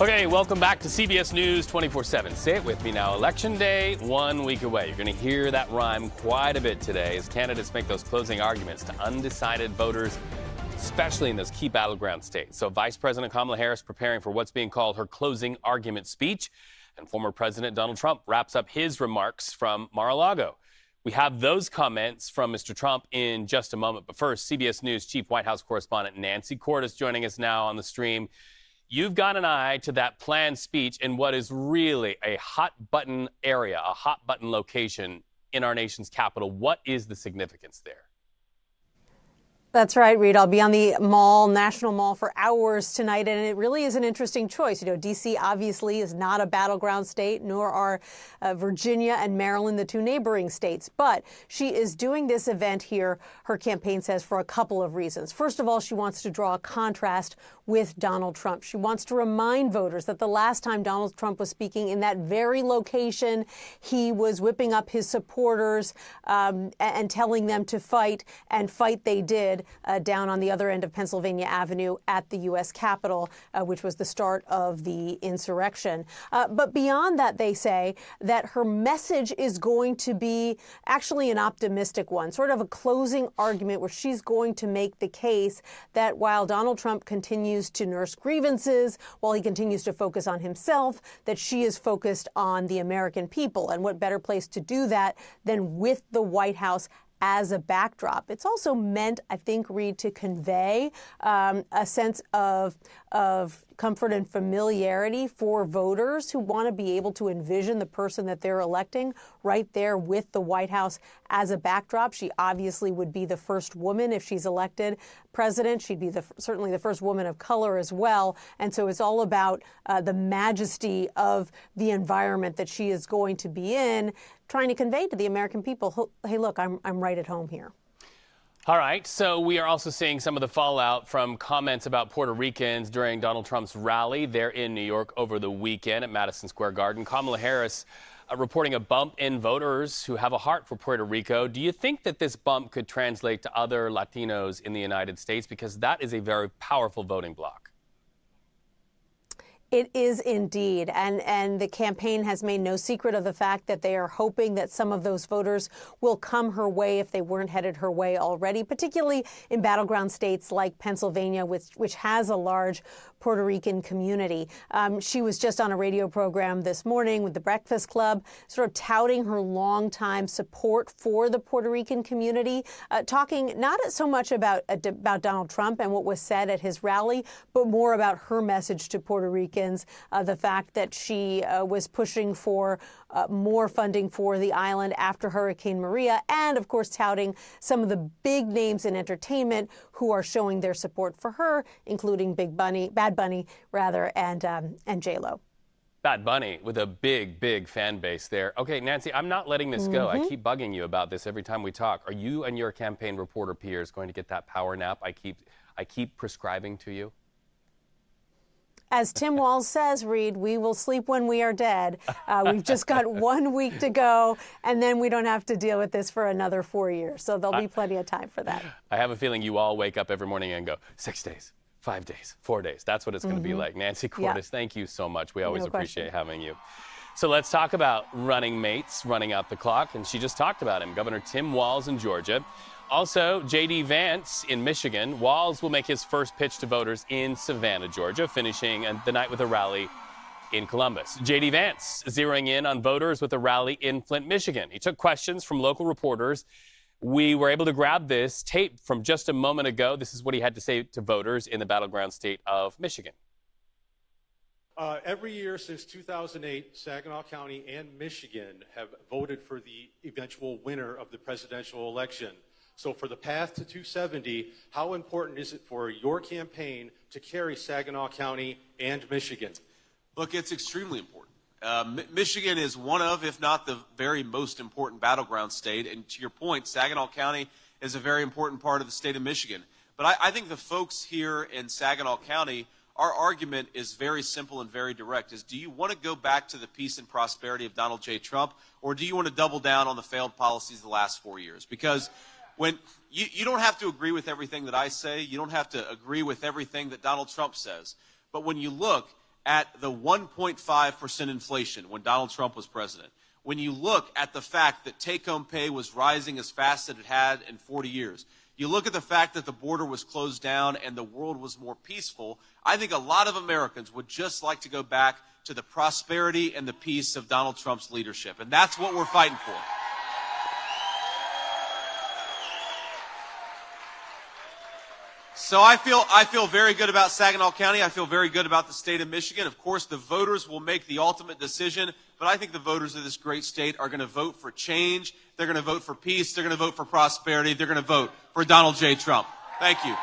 Okay, welcome back to CBS News 24/7. Say it with me now. Election Day, 1 week away. You're going to hear that rhyme quite a bit today as candidates make those closing arguments to undecided voters, especially in those key battleground states. So Vice President Kamala Harris preparing for what's being called her closing argument speech, and former President Donald Trump wraps up his remarks from Mar-a-Lago. We have those comments from Mr. Trump in just a moment. But first, CBS News Chief White House Correspondent Nancy Cordes joining us now on the stream. You've got an eye to that planned speech in what is really a hot-button area, a hot-button location in our nation's capital. What is the significance there? That's right, Reed. I'll be on the National Mall for hours tonight, and it really is an interesting choice. You know, D.C. obviously is not a battleground state, nor are Virginia and Maryland, the two neighboring states. But she is doing this event here, her campaign says, for a couple of reasons. First of all, she wants to draw a contrast with Donald Trump. She wants to remind voters that the last time Donald Trump was speaking in that very location, he was whipping up his supporters and telling them to fight, and fight they did. Down on the other end of Pennsylvania Avenue at the U.S. Capitol, which was the start of the insurrection. But beyond that, they say that her message is going to be actually an optimistic one, sort of a closing argument where she's going to make the case that while Donald Trump continues to nurse grievances, while he continues to focus on himself, that she is focused on the American people. And what better place to do that than with the White House as a backdrop. It's also meant, I think, Reed, to convey a sense of comfort and familiarity for voters who want to be able to envision the person that they're electing right there with the White House as a backdrop. She obviously would be the first woman if she's elected president. She'd be certainly the first woman of color as well. And so it's all about the majesty of the environment that she is going to be in, trying to convey to the American people, hey, look, I'm right at home here. All right, so we are also seeing some of the fallout from comments about Puerto Ricans during Donald Trump's rally there in New York over the weekend at Madison Square Garden. Kamala Harris reporting a bump in voters who have a heart for Puerto Rico. Do you think that this bump could translate to other Latinos in the United States? Because that is a very powerful voting bloc. It is indeed. And the campaign has made no secret of the fact that they are hoping that some of those voters will come her way if they weren't headed her way already, particularly in battleground states like Pennsylvania, which has a large Puerto Rican community. She was just on a radio program this morning with the Breakfast Club, sort of touting her longtime support for the Puerto Rican community, talking not so much about Donald Trump and what was said at his rally, but more about her message to Puerto Ricans. The fact that she was pushing for more funding for the island after Hurricane Maria, and of course touting some of the big names in entertainment who are showing their support for her, including Bad Bunny, and J-Lo. Bad Bunny with a big fan base there. Okay, Nancy, I'm not letting this go. I keep bugging you about this every time we talk. Are you and your campaign reporter peers going to get that power nap I keep prescribing to you? As Tim Walz says, Reed, we will sleep when we are dead. We've just got 1 week to go, and then we don't have to deal with this for another 4 years. So there'll be plenty of time for that. I have a feeling you all wake up every morning and go, 6 days, 5 days, 4 days. That's what it's going to be like. Nancy Cordes, thank you so much. We always appreciate having you. So let's talk about running mates, running out the clock. And she just talked about him, Governor Tim Walz in Georgia. Also, J.D. Vance in Michigan. Walz will make his first pitch to voters in Savannah, Georgia, finishing the night with a rally in Columbus. J.D. Vance zeroing in on voters with a rally in Flint, Michigan. He took questions from local reporters. We were able to grab this tape from just a moment ago. This is what he had to say to voters in the battleground state of Michigan. Every year since 2008, Saginaw County and Michigan have voted for the eventual winner of the presidential election. So for the path to 270, how important is it for your campaign to carry Saginaw County and Michigan? Look, it's extremely important. Michigan is one of, if not the very most important battleground state. And to your point, Saginaw County is a very important part of the state of Michigan. But I think the folks here in Saginaw County, our argument is very simple and very direct. Do you want to go back to the peace and prosperity of Donald J. Trump, or do you want to double down on the failed policies of the last 4 years? Because when you don't have to agree with everything that I say, you don't have to agree with everything that Donald Trump says. But when you look at the 1.5% inflation when Donald Trump was president, when you look at the fact that take-home pay was rising as fast as it had in 40 years, you look at the fact that the border was closed down and the world was more peaceful, I think a lot of Americans would just like to go back to the prosperity and the peace of Donald Trump's leadership. And that's what we're fighting for. So I feel very good about Saginaw County. I feel very good about the state of Michigan. Of course, the voters will make the ultimate decision, but I think the voters of this great state are going to vote for change. They're going to vote for peace. They're going to vote for prosperity. They're going to vote for Donald J. Trump. Thank you.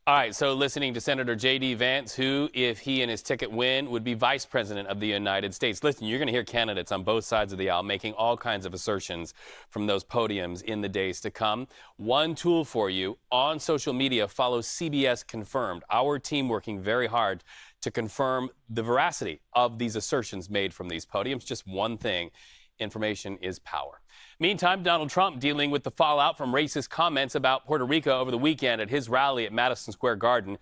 All right, so listening to Senator J.D. Vance, who, if he and his ticket win, would be vice president of the United States. Listen, you're going to hear candidates on both sides of the aisle making all kinds of assertions from those podiums in the days to come. One tool for you on social media, follow CBS Confirmed, our team working very hard to confirm the veracity of these assertions made from these podiums. Just one thing, information is power. Meantime, Donald Trump dealing with the fallout from racist comments about Puerto Rico over the weekend at his rally at Madison Square Garden.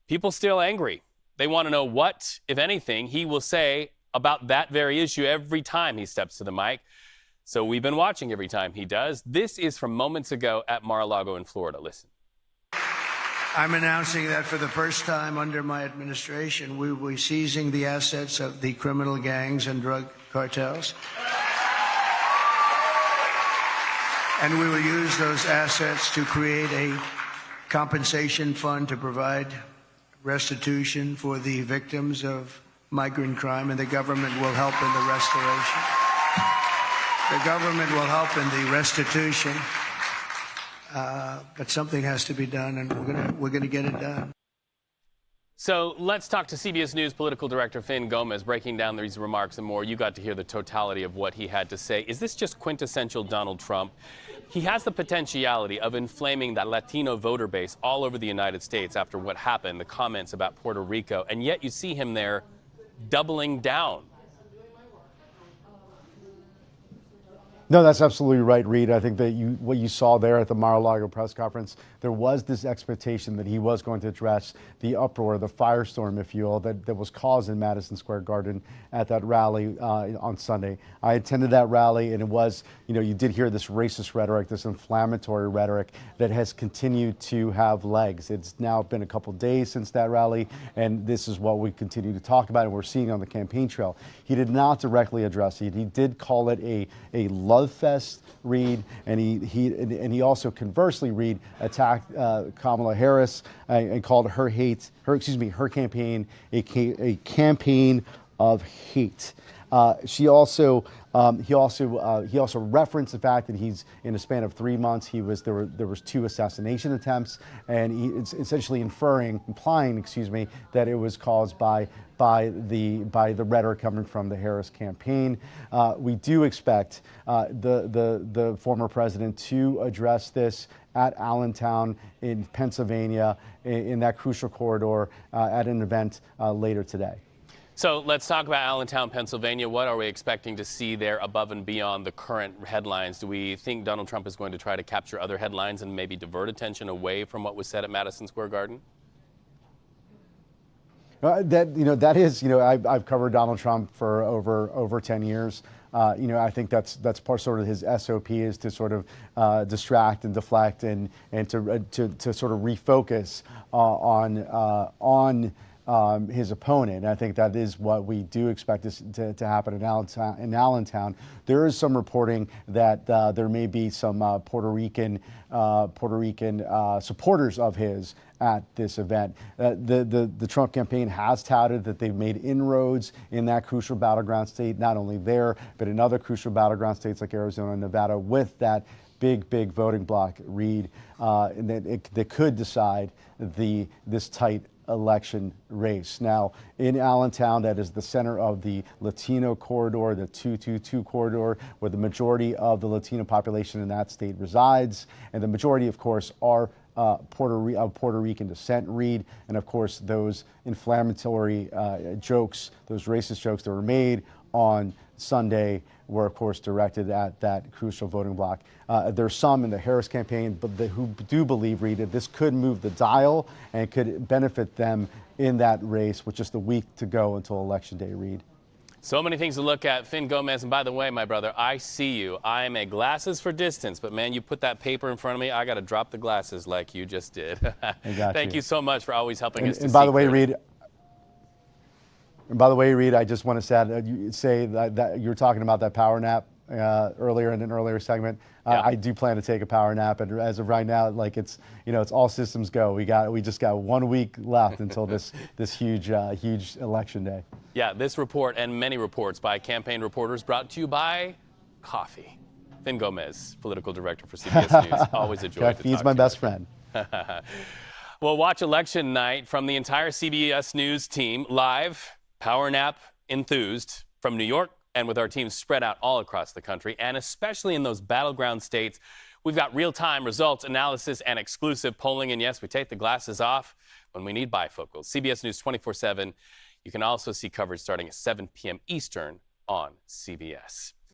People still angry. They want to know what, if anything, he will say about that very issue every time he steps to the mic. So we've been watching every time he does. This is from moments ago at Mar-a-Lago in Florida. Listen. I'm announcing that for the first time under my administration, we will be seizing the assets of the criminal gangs and drug cartels. And we will use those assets to create a compensation fund to provide restitution for the victims of migrant crime, and the government will help in the restoration. The government will help in the restitution, but something has to be done, and we're gonna get it done. So let's talk to CBS News political director Fin Gómez, breaking down these remarks and more. You got to hear the totality of what he had to say. Is this just quintessential Donald Trump? He has the potentiality of inflaming that Latino voter base all over the United States after what happened, the comments about Puerto Rico, and yet you see him there doubling down. No, that's absolutely right, Reed. I think that what you saw there at the Mar-a-Lago press conference, there was this expectation that he was going to address the uproar, the firestorm, if you will, that was caused in Madison Square Garden at that rally on Sunday. I attended that rally, and it was, you did hear this racist rhetoric, this inflammatory rhetoric that has continued to have legs. It's now been a couple days since that rally, and this is what we continue to talk about, and we're seeing on the campaign trail. He did not directly address it. He did call it a love fest, Reed, and he also conversely, Reed, attacked Kamala Harris and called her campaign a campaign of hate. He also referenced the fact that he's in a span of 3 months there was 2 assassination attempts, and it's essentially implying that it was caused by the rhetoric coming from the Harris campaign. We do expect the former president to address this at Allentown in Pennsylvania in that crucial corridor at an event later today. So let's talk about Allentown, Pennsylvania. What are we expecting to see there above and beyond the current headlines? Do we think Donald Trump is going to try to capture other headlines and maybe divert attention away from what was said at Madison Square Garden? That is, I've covered Donald Trump for over 10 years. I think that's sort of his SOP, is to sort of distract and deflect and to sort of refocus on his opponent. And I think that is what we do expect to happen in Allentown. There is some reporting that there may be some Puerto Rican supporters of his at this event. The Trump campaign has touted that they've made inroads in that crucial battleground state, not only there, but in other crucial battleground states like Arizona and Nevada, with that big voting bloc, Reed, that could decide this tight election race. Now, in Allentown, that is the center of the Latino corridor, the 222 corridor, where the majority of the Latino population in that state resides. And the majority, of course, are Puerto Rican descent, Reed. And of course, those inflammatory jokes, those racist jokes that were made on Sunday were, of course, directed at that crucial voting bloc. There's some in the Harris campaign who do believe, Reed, that this could move the dial and could benefit them in that race with just a week to go until Election Day, Reed. So many things to look at. Fin Gómez, and by the way, my brother, I see you. I am a glasses for distance, but man, you put that paper in front of me, I got to drop the glasses like you just did. Thank you so much for always helping us to see by the way, clearly. Reed, and by the way, Reed, I just want to say that you're talking about that power nap earlier in an earlier segment. I do plan to take a power nap, and as of right now, like it's all systems go. We just got 1 week left until this huge election day. Yeah, this report and many reports by campaign reporters brought to you by coffee. Fin Gómez, political director for CBS News. Always a joy to talk to you. He's my best friend. Well, watch election night from the entire CBS News team live. Power nap enthused from New York, and with our teams spread out all across the country, and especially in those battleground states. We've got real-time results, analysis, and exclusive polling. And yes, we take the glasses off when we need bifocals. CBS News 24/7. You can also see coverage starting at 7 p.m. Eastern on CBS.